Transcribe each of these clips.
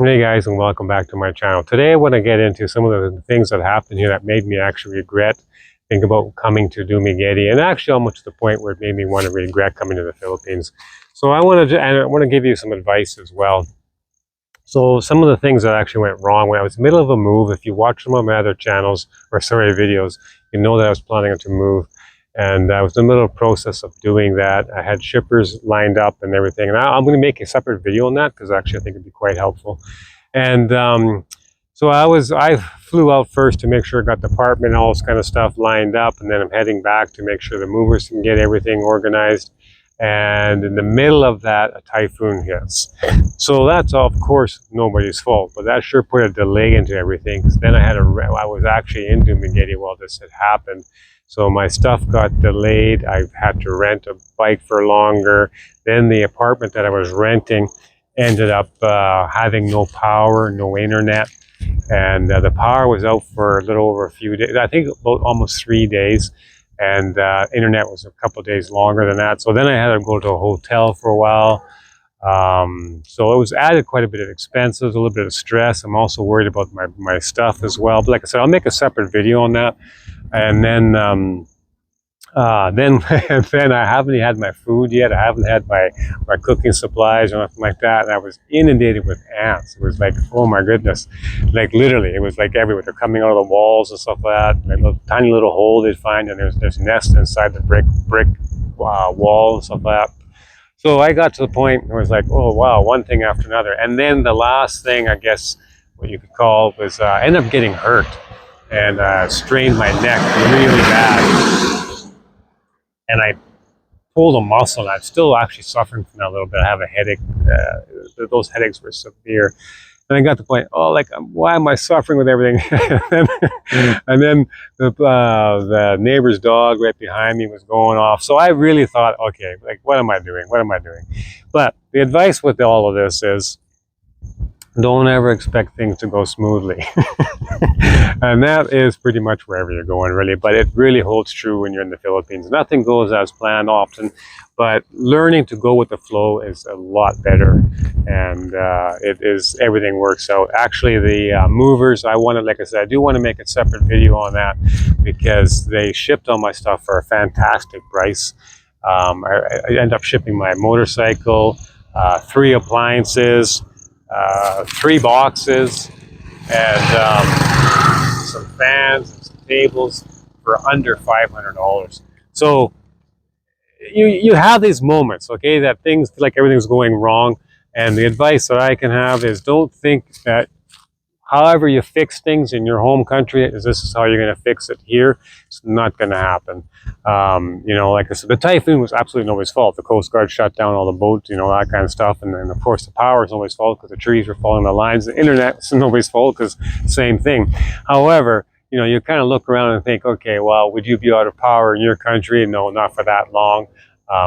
Hey guys, and welcome back to my channel. Today I want to get into some of the things that happened here that made me actually think about coming to Dumaguete, and actually almost to the point where it made me want to regret coming to the Philippines. So I want to give you some advice as well. So some of the things that actually went wrong when I was in the middle of a move, if you watch some of my other channels, or sorry, videos, you know that I was planning to move. And I was in the middle of the process of doing that. I had shippers lined up and everything. And I'm going to make a separate video on that because actually I think it'd be quite helpful. And so I flew out first to make sure I got the apartment, all this kind of stuff lined up. And then I'm heading back to make sure the movers can get everything organized. And in the middle of that, a typhoon hits. So that's, of course, nobody's fault, but that sure put a delay into everything. Because then I was actually in Dumaguete while this had happened. So my stuff got delayed. I had to rent a bike for longer. Then the apartment that I was renting ended up having no power, no internet. And the power was out for a little over a few days. I think about almost 3 days. And internet was a couple of days longer than that. So then I had to go to a hotel for a while. So it was added quite a bit of expenses, a little bit of stress. I'm also worried about my stuff as well. But like I said, I'll make a separate video on that. And then and then I haven't had my food yet. I haven't had my cooking supplies or nothing like that. And I was inundated with ants. It was like, oh my goodness, like literally, it was like everywhere. They're coming out of the walls and stuff like that. Like a tiny little hole they'd find, and there's nests inside the brick wall and stuff like that. So I got to the point where it was like, oh wow, one thing after another. And then the last thing, I guess, what you could call was I ended up getting hurt and strained my neck really bad. And I pulled a muscle, and I'm still actually suffering from that a little bit. I have a headache. Those headaches were severe. And I got to the point, oh, like, why am I suffering with everything? And then the neighbor's dog right behind me was going off. So I really thought, okay, like, what am I doing? What am I doing? But the advice with all of this is, don't ever expect things to go smoothly. And that is pretty much wherever you're going, really. But it really holds true when you're in the Philippines. Nothing goes as planned often, but learning to go with the flow is a lot better. And everything works out. Actually, the movers, like I said, I do want to make a separate video on that because they shipped all my stuff for a fantastic price. I ended up shipping my motorcycle, 3 appliances, 3 boxes, and some fans and some tables for under $500. So you have these moments, okay, that things feel like everything's going wrong, and the advice that I can have is don't think that however you fix things in your home country, this is how you're going to fix it here. It's not going to happen. Like I said, the typhoon was absolutely nobody's fault. The Coast Guard shut down all the boats, that kind of stuff. And then, of course, the power is nobody's fault because the trees were falling the lines. The internet is nobody's fault because same thing. However, you kind of look around and think, okay, well, would you be out of power in your country? No, not for that long.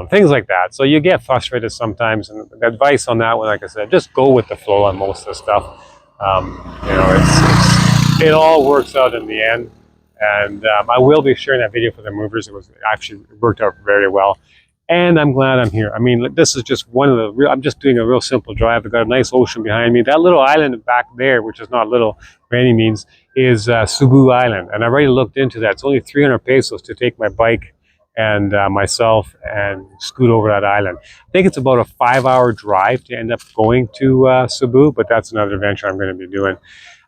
Things like that. So you get frustrated sometimes. And the advice on that one, like I said, just go with the flow on most of the stuff. It all works out in the end. And I will be sharing that video for the movers. It worked out very well. And I'm glad I'm here. I mean, this is just one of the I'm just doing a real simple drive. I've got a nice ocean behind me. That little island back there, which is not little by any means, is Cebu Island. And I've already looked into that. It's only 300 pesos to take my bike and myself and scoot over that island. I think it's about a 5-hour drive to end up going to Cebu, but that's another adventure I'm going to be doing.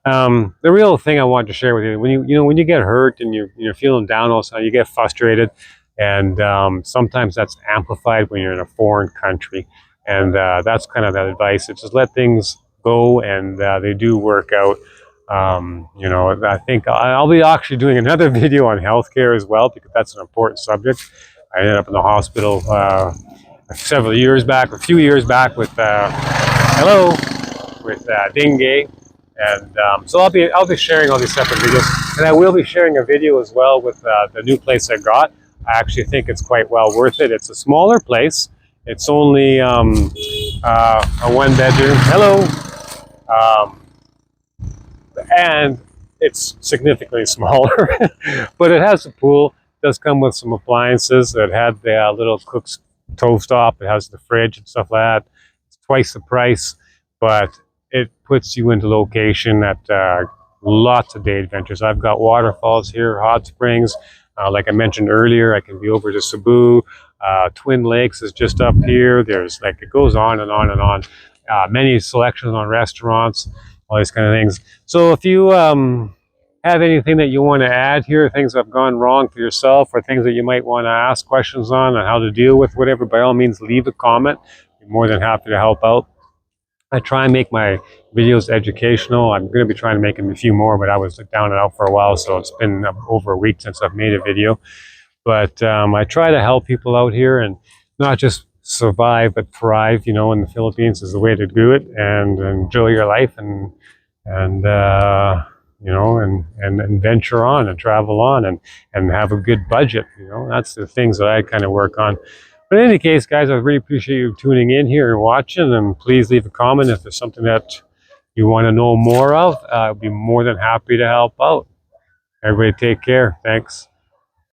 The real thing I wanted to share with you, when you get hurt and you're feeling down all the time, you get frustrated, and sometimes that's amplified when you're in a foreign country, and that's kind of that advice. It's just let things go, and they do work out. I think I'll be actually doing another video on healthcare as well because that's an important subject. I ended up in the hospital a few years back with dengue. And so I'll be sharing all these separate videos, and I will be sharing a video as well with the new place I got. I actually think it's quite well worth it. It's a smaller place. It's only a 1-bedroom. Hello, and it's significantly smaller, but it has a pool. It does come with some appliances. It had the little cook's stove top. It has the fridge and stuff like that. It's twice the price, but it puts you into location at lots of day adventures. I've got waterfalls here, hot springs. Like I mentioned earlier, I can be over to Cebu. Twin Lakes is just up here. There's like, it goes on and on and on. Many selections on restaurants, all these kind of things. So if you have anything that you want to add here, things that have gone wrong for yourself, or things that you might want to ask questions on how to deal with whatever, by all means, leave a comment. I'm more than happy to help out. I try and make my videos educational. I'm going to be trying to make them a few more, but I was down and out for a while, so it's been over a week since I've made a video. But I try to help people out here and not just survive, but thrive. You know, in the Philippines is the way to do it, and enjoy your life, and you know, and venture on and travel on and have a good budget. You know, that's the things that I kind of work on. But in any case, guys, I really appreciate you tuning in here and watching. And please leave a comment if there's something that you want to know more of. I'll be more than happy to help out. Everybody take care. Thanks.